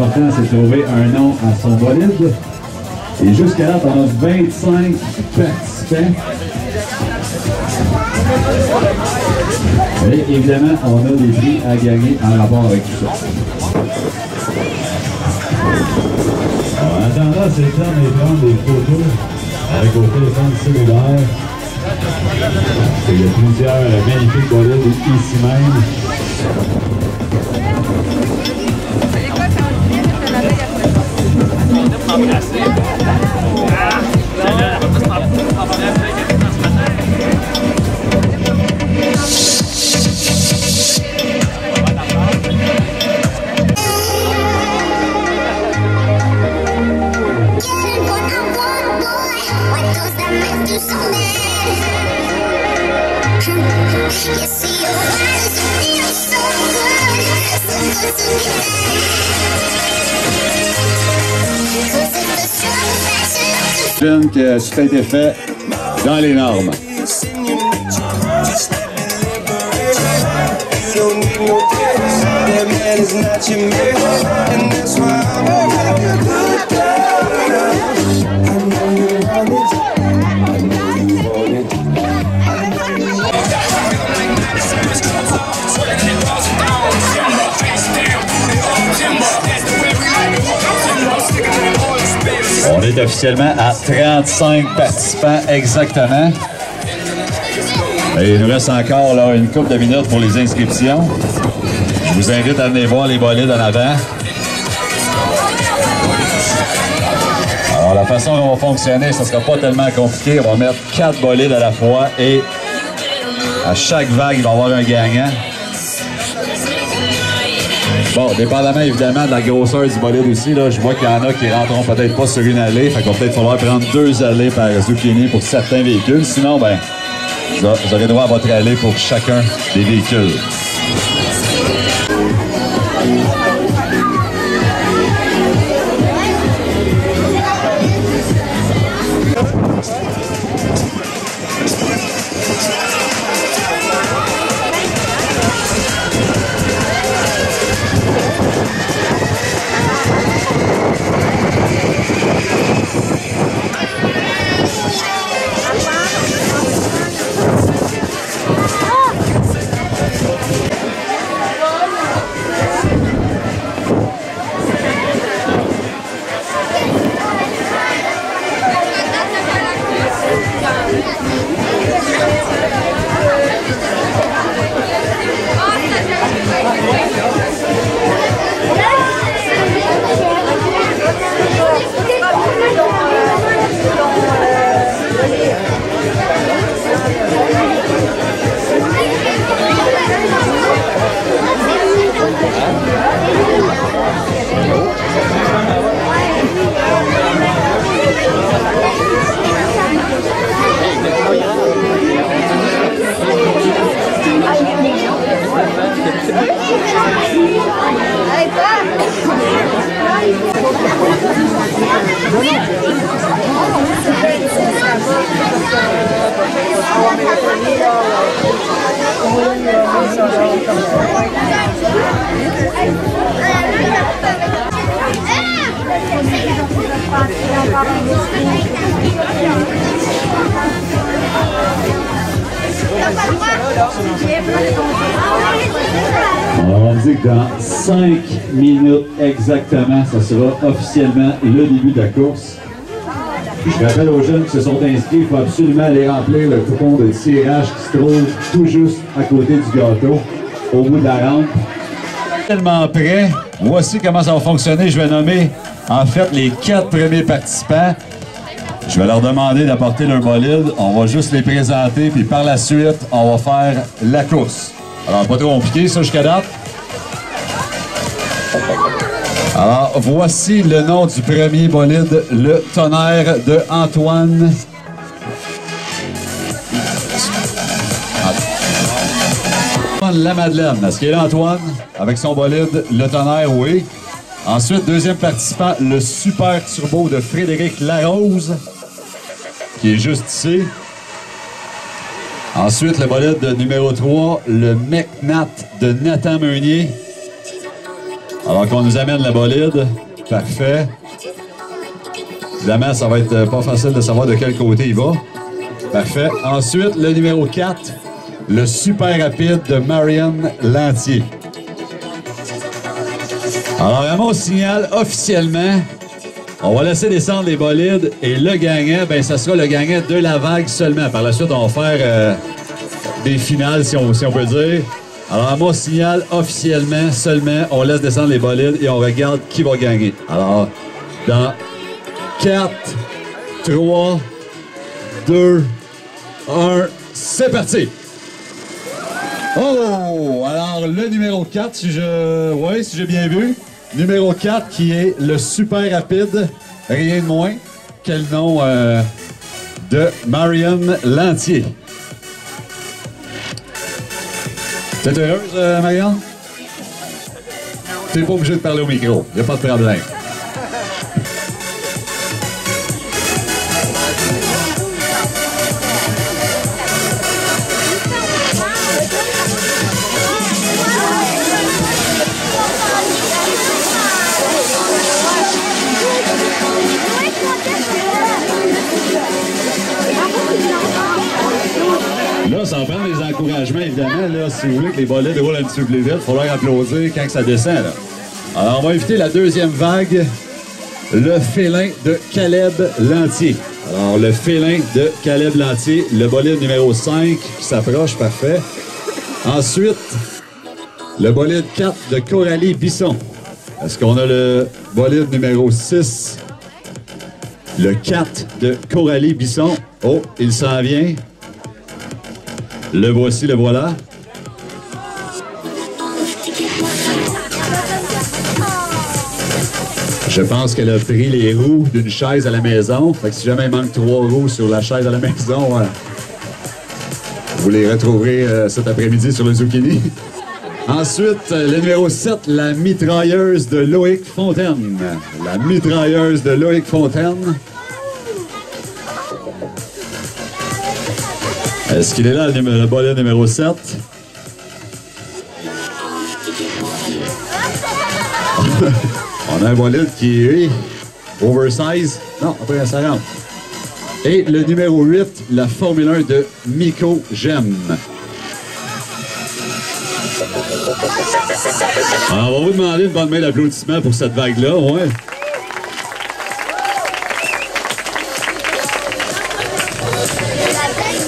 l'important, c'est de trouver un nom à son bolide. Et jusqu'à là, on a 25 participants. Et évidemment, on a des prix à gagner en rapport avec tout ça. En attendant, c'est le temps de prendre des photos avec vos téléphones cellulaires. Il y a plusieurs magnifiques bolides ici même. Que ça a été fait dans les normes. On est officiellement à 35 participants exactement. Et il nous reste encore là, une couple de minutes pour les inscriptions. Je vous invite à venir voir les bolides en avant. Alors la façon dont on va fonctionner, ça ne sera pas tellement compliqué. On va mettre 4 bolides à la fois et à chaque vague, il va y avoir un gagnant. Bon, dépendamment évidemment de la grosseur du bolide aussi, là, je vois qu'il y en a qui rentreront peut-être pas sur une allée, fait qu'on va peut-être falloir prendre 2 allées par zucchini pour certains véhicules. Sinon, ben, vous aurez droit à votre allée pour chacun des véhicules. On dit que dans 5 minutes exactement, ça sera officiellement le début de la course. Je rappelle aux jeunes qui se sont inscrits, il faut absolument aller remplir le coupon de tirage qui se trouve tout juste à côté du gâteau, au bout de la rampe. Tellement prêt, voici comment ça va fonctionner. Je vais nommer en fait les 4 premiers participants. Je vais leur demander d'apporter leur bolide. On va juste les présenter, puis par la suite, on va faire la course. Alors, pas trop compliqué, ça, jusqu'à date. Alors, voici le nom du premier bolide, le Tonnerre de Antoine. La Madeleine. Est-ce qu'il est là, Antoine? Avec son bolide, le Tonnerre, oui. Ensuite, deuxième participant, le Super Turbo de Frédéric Larose, qui est juste ici. Ensuite, le bolide numéro 3, le McNat de Nathan Meunier. Alors qu'on nous amène la bolide. Parfait. Évidemment, ça va être pas facile de savoir de quel côté il va. Parfait. Ensuite, le numéro 4, le super rapide de Marion Lantier. Alors, à mon signal, officiellement, on va laisser descendre les bolides et le gagnant, ben, ça sera le gagnant de la vague seulement. Par la suite, on va faire des finales, si on peut dire. Alors, à mon signal, officiellement, seulement, on laisse descendre les bolides et on regarde qui va gagner. Alors, dans 4, 3, 2, 1, c'est parti! Oh! Alors, le numéro 4, si j'ai bien vu. Numéro 4, qui est le super rapide, rien de moins. Quel nom de Marion Lantier. T'es heureuse, Marion? T'es pas obligé de parler au micro, y a pas de problème. Là, ça va prendre des encouragements, évidemment. Là, si vous voulez que les bolides roulent un petit peu plus vite, il faudra applaudir quand ça descend. Là. Alors, on va éviter la deuxième vague, le félin de Caleb Lantier. Alors, le félin de Caleb Lantier, le bolide numéro 5 qui s'approche, parfait. Ensuite, le bolide 4 de Coralie Bisson. Est-ce qu'on a le bolide numéro 6? Le 4 de Coralie Bisson. Oh, il s'en vient. Le voici, le voilà. Je pense qu'elle a pris les roues d'une chaise à la maison. Fait que si jamais il manque 3 roues sur la chaise à la maison, vous les retrouverez cet après-midi sur le Zucchini. Ensuite, le numéro 7, la mitrailleuse de Loïc Fontaine. La mitrailleuse de Loïc Fontaine. Est-ce qu'il est là, le bolide numéro 7? On a un bolide qui est oversize. Non, après ça rentre. Et le numéro 8, la Formule 1 de Miko Gem. Alors, on va vous demander une bonne main d'applaudissement pour cette vague-là, ouais.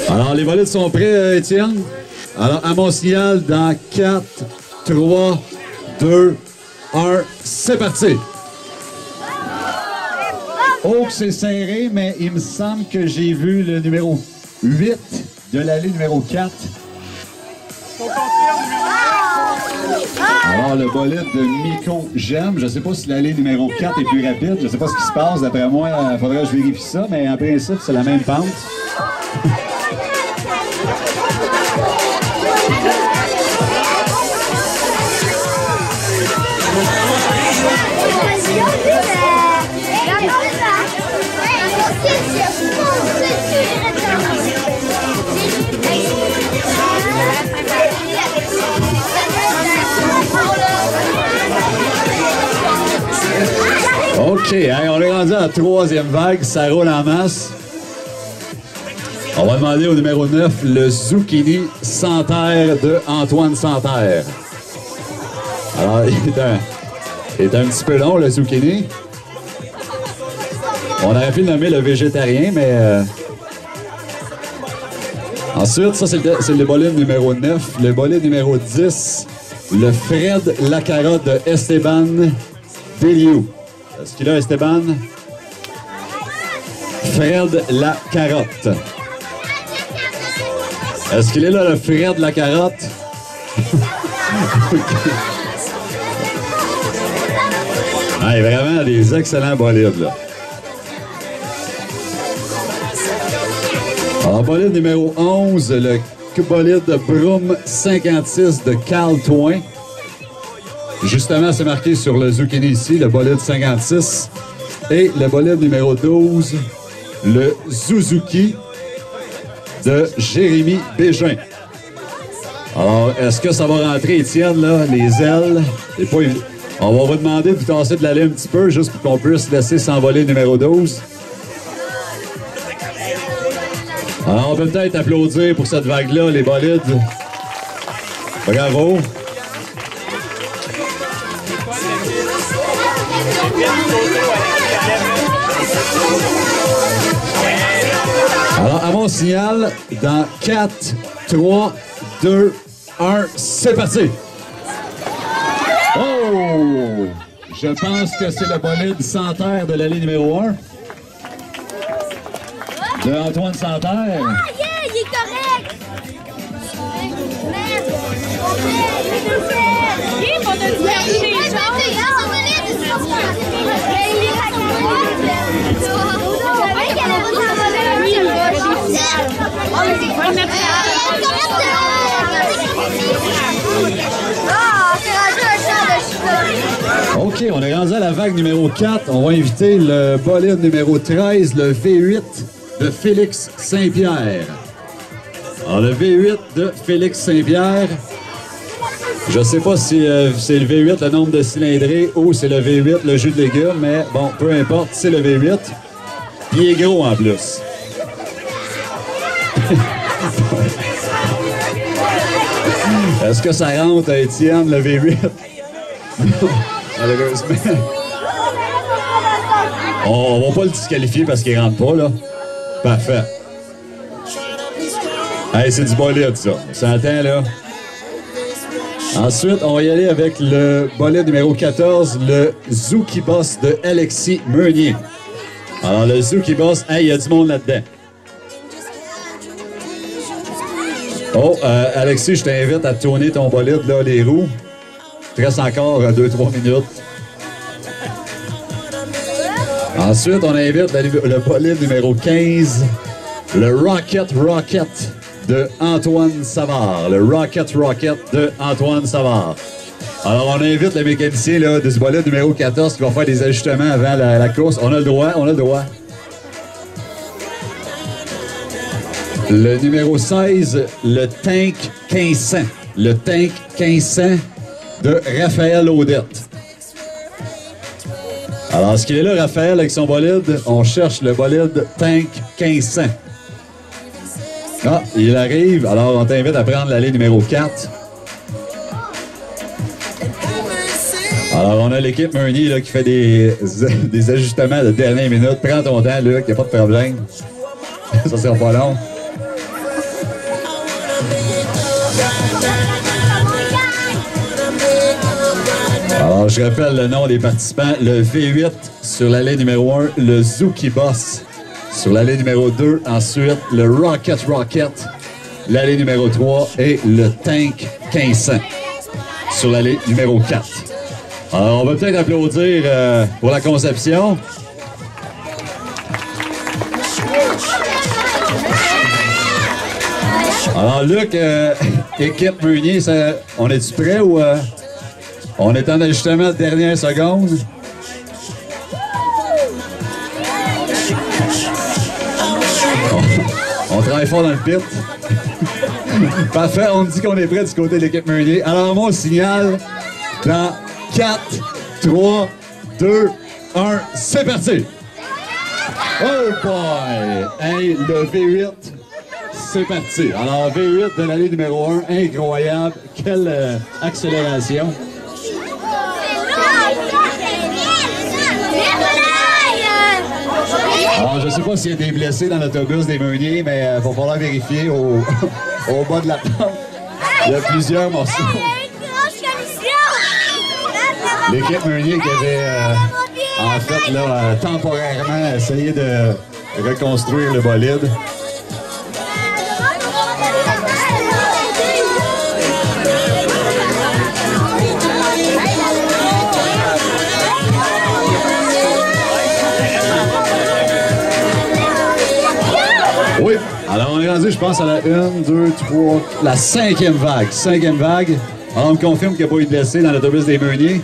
Alors, les bolides sont prêts, Étienne? Alors, à mon signal, dans 4, 3, 2, 1, c'est parti! Oh, c'est serré, mais il me semble que j'ai vu le numéro 8 de l'allée numéro 4. Alors, le bolide de Miko Gem, je ne sais pas si l'allée numéro 4 est plus rapide. Je ne sais pas ce qui se passe. D'après moi, il faudrait que je vérifie ça, mais en principe, c'est la même pente. OK, hein, on est rendu à la 3e vague, ça roule en masse. On va demander au numéro 9, le Zucchini Santerre de Antoine Santerre. Alors, il est un petit peu long, le Zucchini. On aurait pu le nommer le végétarien, mais... Ensuite, ça, c'est le bolide numéro 9. Le bolide numéro 10, le Fred Lacarotte de Esteban Deliou. Est-ce qu'il a Esteban? Fred Lacarotte. Est-ce qu'il est là, le Fred Lacarotte? Ah, il y a vraiment des excellents bolides, là. Alors, bolide numéro 11, le bolide de Broom 56 de Carl Twain. Justement, c'est marqué sur le Zucchini ici, le bolide 56. Et le bolide numéro 12, le Suzuki de Jérémy Bégin. Alors, est-ce que ça va rentrer, Étienne, là, les ailes? On va vous demander de vous tasser de l'aller un petit peu, juste pour qu'on puisse laisser s'envoler le numéro 12. Alors, on peut peut-être applaudir pour cette vague-là, les bolides. Bravo. Alors, à mon signal, dans 4, 3, 2, 1, c'est parti! Oh! Je pense que c'est le bolide Santerre de l'allée numéro 1. De Antoine Santerre. Ah, yeah, il est correct! Merde! Il va te dire des choses! OK, on est rendu à la vague numéro 4. On va inviter le bolide numéro 13, le V8 de Félix Saint-Pierre. Alors, le V8 de Félix Saint-Pierre, je ne sais pas si c'est le V8, le nombre de cylindrées, ou c'est le V8, le jus de légumes, mais bon, peu importe, c'est le V8. Il est gros en plus. Est-ce que ça rentre à Étienne, le V8? Malheureusement. On va pas le disqualifier parce qu'il rentre pas, là. Parfait. Hey, c'est du bolide, ça. On s'entend, là. Ensuite, on va y aller avec le bolide numéro 14, le Zouki Boss de Alexis Meunier. Alors, le Zouki Boss, hey, il y a du monde là-dedans. Oh, Alexis, je t'invite à tourner ton bolide, là, les roues. Il reste encore 2-3 minutes. Ensuite, on invite le bolide numéro 15, le Rocket de Antoine Savard. Le Rocket de Antoine Savard. Alors, on invite le mécanicien là, de ce bolide numéro 14 qui va faire des ajustements avant la course. On a le droit, on a le droit. Le numéro 16, le Tank 1500. Le Tank 1500 de Raphaël Audette. Alors, ce qu'il est là, Raphaël, avec son bolide, on cherche le bolide Tank 1500. Ah, il arrive. Alors, on t'invite à prendre l'allée numéro 4. Alors, on a l'équipe Meunier là, qui fait des ajustements de dernière minute. Prends ton temps, Luc, il n'y a pas de problème. Ça sera pas long. Alors, je rappelle le nom des participants. Le V8 sur l'allée numéro 1, le Zouki Boss sur l'allée numéro 2. Ensuite, le Rocket, l'allée numéro 3 et le Tank 1500 sur l'allée numéro 4. Alors, on va peut-être applaudir pour la conception. Alors, Luc, équipe Meunier, on est-tu prêt ou... On est en ajustement de dernière seconde. On travaille fort dans le pit. Parfait, on me dit qu'on est prêt du côté de l'équipe Meunier. Alors, mon signal, dans 4, 3, 2, 1, c'est parti! Oh boy! Hey, le V8, c'est parti. Alors, V8 de l'allée numéro 1, incroyable. Quelle accélération. Alors, je ne sais pas s'il y a des blessés dans l'autobus des Meuniers, mais il va falloir vérifier au bas de la tente. Il y a plusieurs morceaux. L'équipe Meunier qui avait, en fait, là, temporairement essayé de reconstruire le bolide. Oui, alors on est rendu, je pense, à la 1, 2, 3, la 5e vague. 5e vague. Alors on me confirme qu'il n'y a pas eu de blessés dans l'autobus des Meuniers.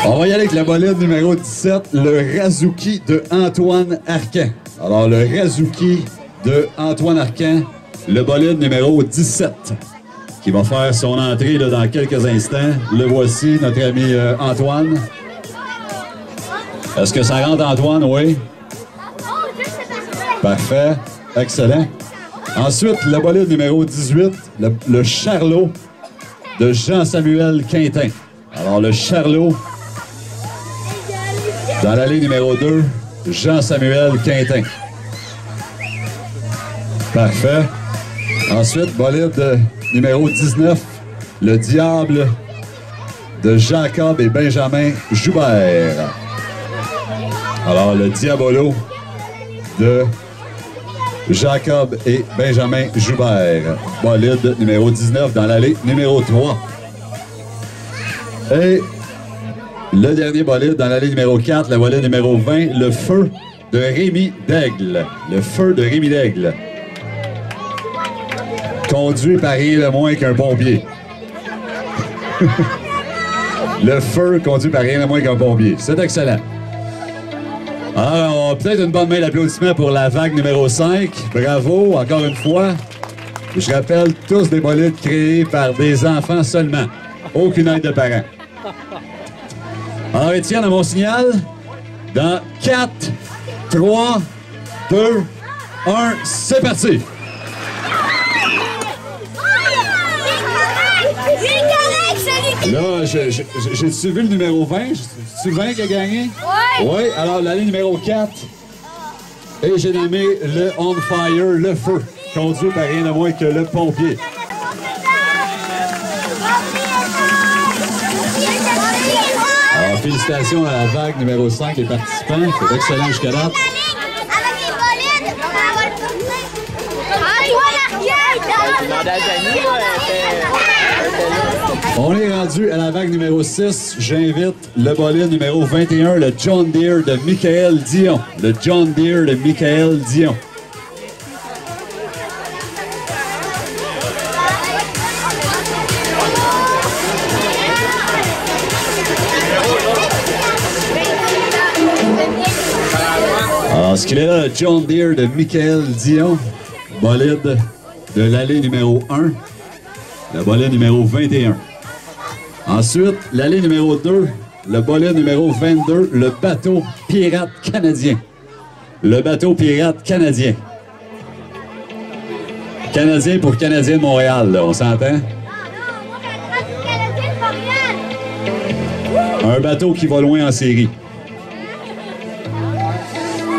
On va y aller avec la bolide numéro 17, le Razuki de Antoine Arcan. Alors le Razuki de Antoine Arcan, le bolide numéro 17. qui va faire son entrée là, dans quelques instants. Le voici, notre ami Antoine. Est-ce que ça rentre, Antoine? Oui. Parfait. Excellent. Ensuite, le bolide numéro 18, le Charlot de Jean-Samuel Quintin. Alors, le Charlot, dans l'allée numéro 2, Jean-Samuel Quintin. Parfait. Ensuite, bolide numéro 19, le Diable de Jacob et Benjamin Joubert. Alors, le Diabolo de Jacob et Benjamin Joubert. Bolide numéro 19 dans l'allée numéro 3. Et le dernier bolide dans l'allée numéro 4, le bolide numéro 20, le Feu de Rémi Daigle. Le Feu de Rémi Daigle. Conduit par rien de moins qu'un pompier. Le Feu conduit par rien de moins qu'un pompier. C'est excellent. Alors, peut-être une bonne main d'applaudissement pour la vague numéro 5. Bravo, encore une fois. Je rappelle, tous des bolides créés par des enfants seulement. Aucune aide de parents. Alors, Étienne, à mon signal, dans 4, 3, 2, 1, c'est parti! Là, j'ai-tu vu le numéro 20? C'est-tu 20 qui a gagné? Oui! Oui, alors l'allée numéro 4. Et j'ai nommé le On Fire, le feu, conduit par rien de moins que le pompier. Alors, félicitations à la vague numéro 5 des participants. C'est excellent jusqu'à date. On est rendu à la vague numéro 6. J'invite le bolide numéro 21, le John Deere de Michael Dion. Le John Deere de Michael Dion. Alors, ce qu'il est là, le John Deere de Michael Dion, bolide de l'allée numéro 1, le bolide numéro 21. Ensuite, l'allée numéro 2, le bolide numéro 22, le bateau pirate canadien. Le bateau pirate canadien. Canadien pour Canadien de Montréal, là, on s'entend? Un bateau qui va loin en série.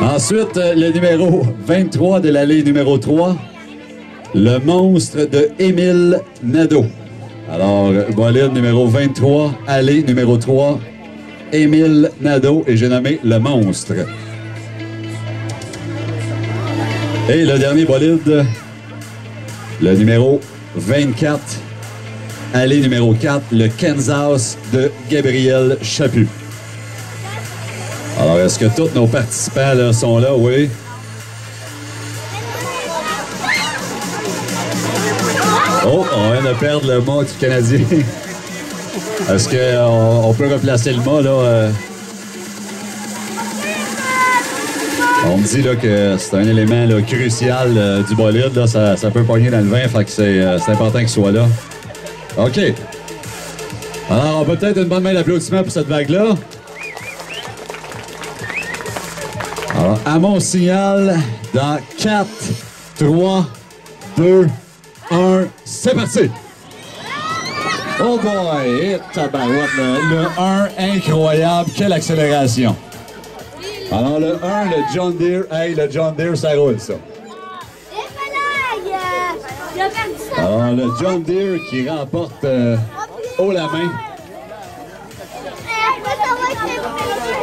Ensuite, le numéro 23 de l'allée numéro 3, le monstre de Émile Nadeau. Alors, bolide numéro 23, allée numéro 3, Émile Nadeau, et j'ai nommé le monstre. Et le dernier bolide, le numéro 24, allée numéro 4, le Kansas de Gabriel Chaput. Alors, est-ce que tous nos participants là, sont là? Oui. Oh, on vient de perdre le mât du Canadien. Est-ce qu'on peut replacer le mât, là? On me dit là, que c'est un élément là, crucial du bolide. Là, ça peut pogner dans le vin, fait que c'est important qu'il soit là. OK. Alors, on peut peut-être une bonne main d'applaudissement pour cette vague-là. Alors, à mon signal, dans 4, 3, 2, 1, c'est parti! Oh boy! Et tabarouette, le 1, incroyable! Quelle accélération! Alors, le 1, le John Deere. Hey, le John Deere, ça roule, ça. Alors, le John Deere qui remporte haut la main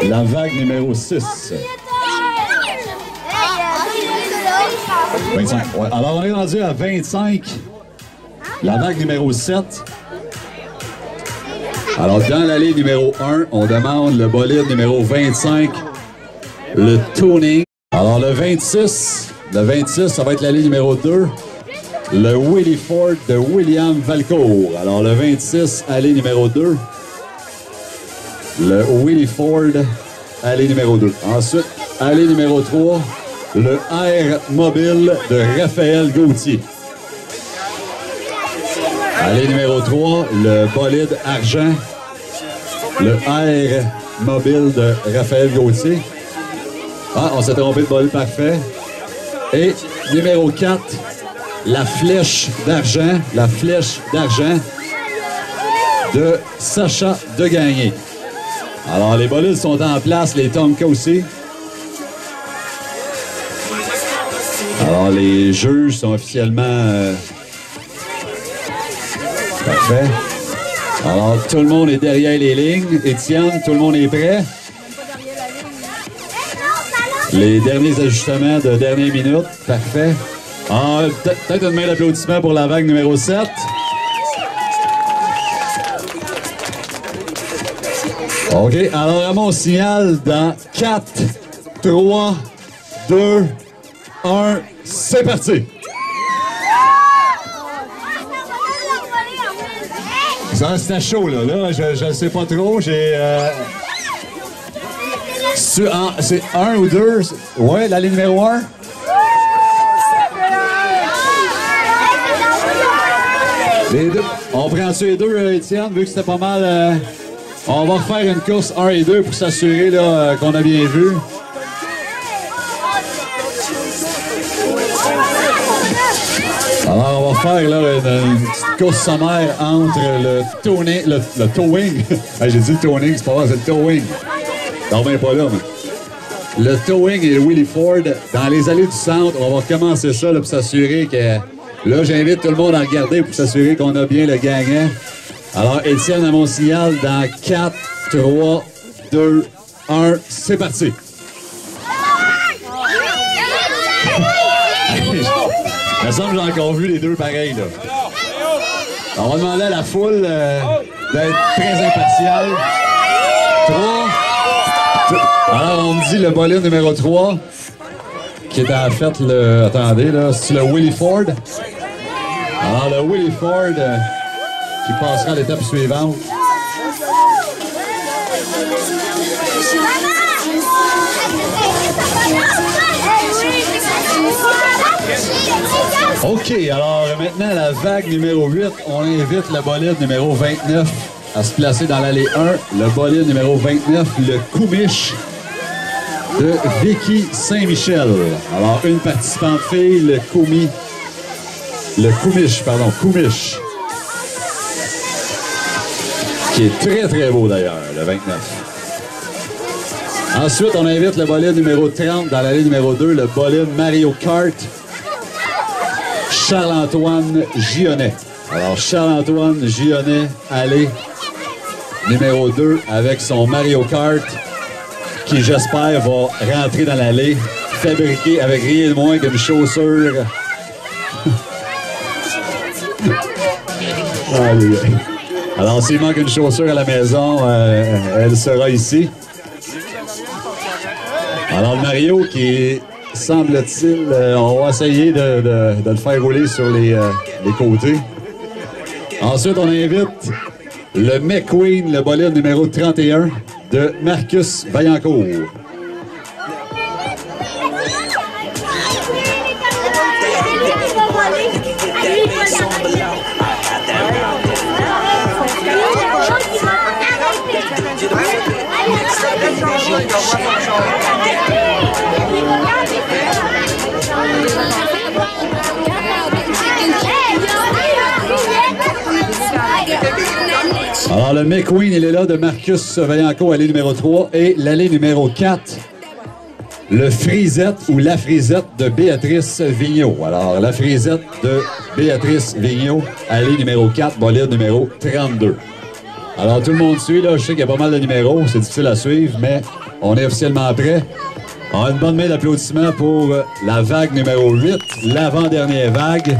la vague numéro 6. 25. Ouais. Alors, on est rendu à 25. La vague numéro 7. Alors, dans l'allée numéro 1, on demande le bolide numéro 25, le tuning. Alors, le 26, ça va être l'allée numéro 2, le Willie Ford de William Valcourt. Alors, le 26, allée numéro 2, le Willie Ford, allée numéro 2. Ensuite, allée numéro 3, le Air Mobile de Raphaël Gauthier. Allée numéro 3, le bolide argent. Le R mobile de Raphaël Gauthier. Ah, on s'est trompé de bolide, parfait. Et numéro 4, la flèche d'argent. La flèche d'argent de Sacha Degagné. Alors, les bolides sont en place, les Tonka aussi. Alors, les juges sont officiellement... Parfait. Alors, tout le monde est derrière les lignes. Étienne, tout le monde est prêt? Les derniers ajustements de dernière minute. Parfait. Ah, peut-être une main d'applaudissement pour la vague numéro 7. OK. Alors, à mon signal, dans 4, 3, 2, 1, c'est parti! Ça, c'était chaud, là. Je ne sais pas trop. J'ai... C'est 1 ou 2? Ouais, la ligne numéro 1? Les deux. On prend-tu les deux, Étienne, vu que c'était pas mal... On va refaire une course 1 et 2 pour s'assurer qu'on a bien vu. Alors, on va faire là, une petite course sommaire entre le towing. J'ai dit le towing, c'est pas vrai, c'est le towing. Non, mais pas là, mais. Le towing et le Willie Ford. Dans les allées du centre, on va commencer ça là, pour s'assurer que... Là, j'invite tout le monde à regarder pour s'assurer qu'on a bien le gagnant. Alors, Étienne, à mon signal, dans 4, 3, 2, 1, c'est parti. Il me semble que j'ai encore vu les deux pareils, là. On va demander à la foule d'être très impartiale. 3. Alors, on me dit le bolide numéro 3, qui est en fait le... Attendez, là, c'est le Willie Ford. Alors, le Willie Ford qui passera à l'étape suivante. OK, alors maintenant, la vague numéro 8, on invite le bolide numéro 29 à se placer dans l'allée 1. Le bolide numéro 29, le Coumiche de Vicky Saint-Michel. Alors, une participante fille, le Coumiche, qui est très, très beau d'ailleurs, le 29. Ensuite, on invite le bolide numéro 30 dans l'allée numéro 2, le bolide Mario Kart, Charles-Antoine Gionnet. Alors, Charles-Antoine Gionnet, allée numéro 2 avec son Mario Kart qui, j'espère, va rentrer dans l'allée, fabriqué avec rien de moins qu'une chaussure. Alors, s'il manque une chaussure à la maison, elle sera ici. Alors, le Mario qui, semble-t-il, on va essayer de le faire rouler sur les côtés. Ensuite, on invite le McQueen, le bolide numéro 31 de Marcus Vaillancourt. Alors, le McQueen, il est là de Marcus Vaillancourt, allée numéro 3. Et l'allée numéro 4, le Frisette ou la Frisette de Béatrice Vigneault. Alors, la Frisette de Béatrice Vigneault, allée numéro 4, bolide numéro 32. Alors, tout le monde suit, là. Je sais qu'il y a pas mal de numéros, c'est difficile à suivre, mais on est officiellement prêt. On a une bonne main d'applaudissements pour la vague numéro 8, l'avant-dernière vague.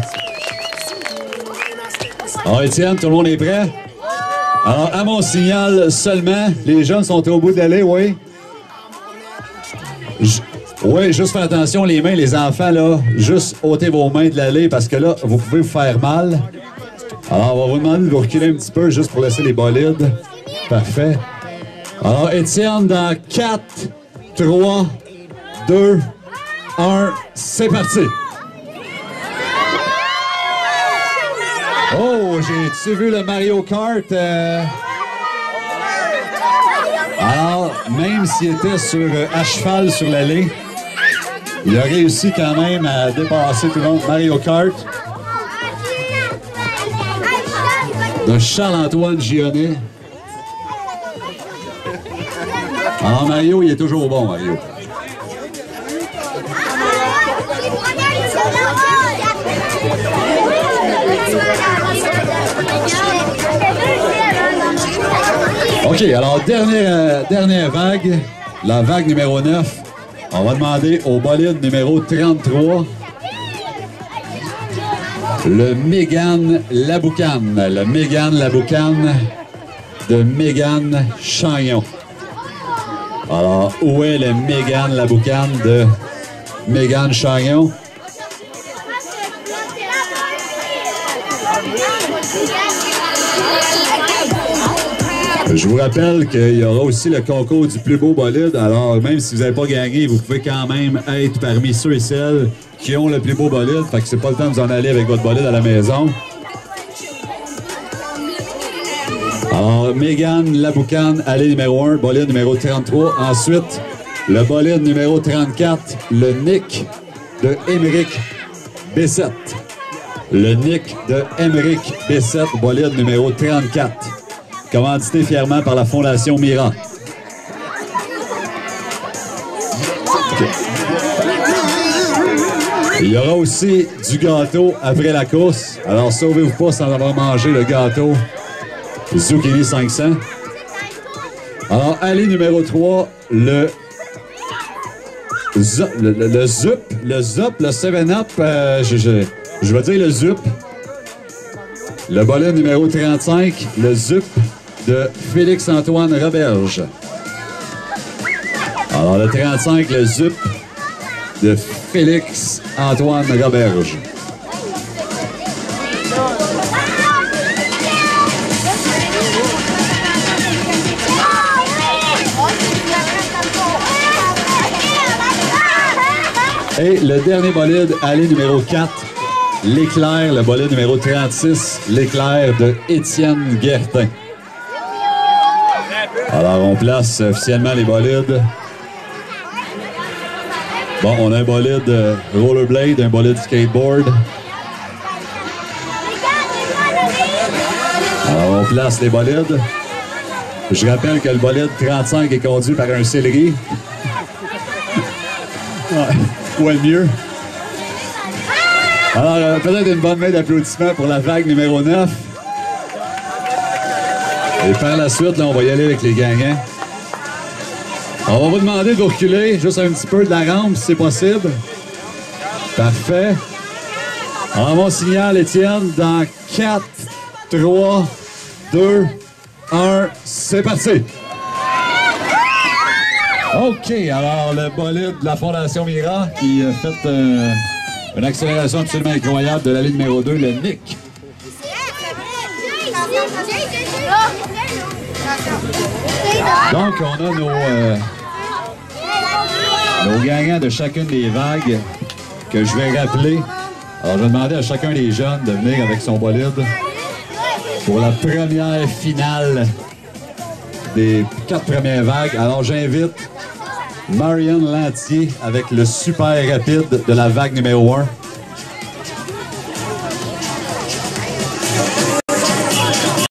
Alors, Étienne, tout le monde est prêt? Alors, à mon signal seulement, les jeunes sont au bout de l'allée, oui? Oui, juste faire attention, les mains, les enfants, là, juste ôtez vos mains de l'allée parce que là, vous pouvez vous faire mal. Alors, on va vous demander de vous reculer un petit peu juste pour laisser les bolides. Parfait. Alors, Étienne, dans 4, 3, 2, 1, c'est parti! Oh, j'ai-tu vu le Mario Kart? Alors, même s'il était à cheval sur l'allée, il a réussi quand même à dépasser tout le monde. Mario Kart de Charles-Antoine Gionnet. Alors, Mario, il est toujours bon, Mario. OK, alors dernière vague, la vague numéro 9. On va demander au bolide numéro 33, le Mégane Laboucane. Le Mégane Laboucane de Mégane Chagnon. Alors, où est le Mégane Laboucane de Mégane Chagnon? Je vous rappelle qu'il y aura aussi le concours du plus beau bolide. Alors, même si vous n'avez pas gagné, vous pouvez quand même être parmi ceux et celles qui ont le plus beau bolide. Fait que c'est pas le temps de vous en aller avec votre bolide à la maison. Alors, Mégane Laboucane, allée numéro 1, bolide numéro 33. Ensuite, le bolide numéro 34, le Nick de Émeric Bessette. Le Nick de Émeric Bessette, bolide numéro 34. Commandité fièrement par la Fondation Mira. Okay. Il y aura aussi du gâteau après la course. Alors, sauvez-vous pas sans avoir mangé le gâteau Zucchini 500. Alors, allée numéro 3, le Zup, le 7-Up, je vais dire le Zup. Le bolide numéro 35, le Zup de Félix-Antoine Roberge. Alors, le 35, le Zup de Félix-Antoine Roberge. Et le dernier bolide, allée numéro 4, l'Éclair, le bolide numéro 36, l'Éclair de Étienne Guertin. Alors, on place officiellement les bolides. Bon, on a un bolide rollerblade, un bolide skateboard. Alors, on place les bolides. Je rappelle que le bolide 35 est conduit par un céleri. Ouais, mieux. Alors, peut-être une bonne main d'applaudissements pour la vague numéro 9. Et par la suite, là, on va y aller avec les gagnants. On va vous demander de reculer juste un petit peu de la rampe, si c'est possible. Parfait. Alors, mon signal, Étienne, dans 4, 3, 2, 1, c'est parti! OK, alors le bolide de la Fondation Mira qui a fait une accélération absolument incroyable de l'allée numéro 2, le Nick. Donc, on a nos gagnants de chacune des vagues que je vais rappeler. Alors, je vais demander à chacun des jeunes de venir avec son bolide pour la première finale des 4 premières vagues. Alors, j'invite Marianne Lantier avec le super rapide de la vague numéro 1.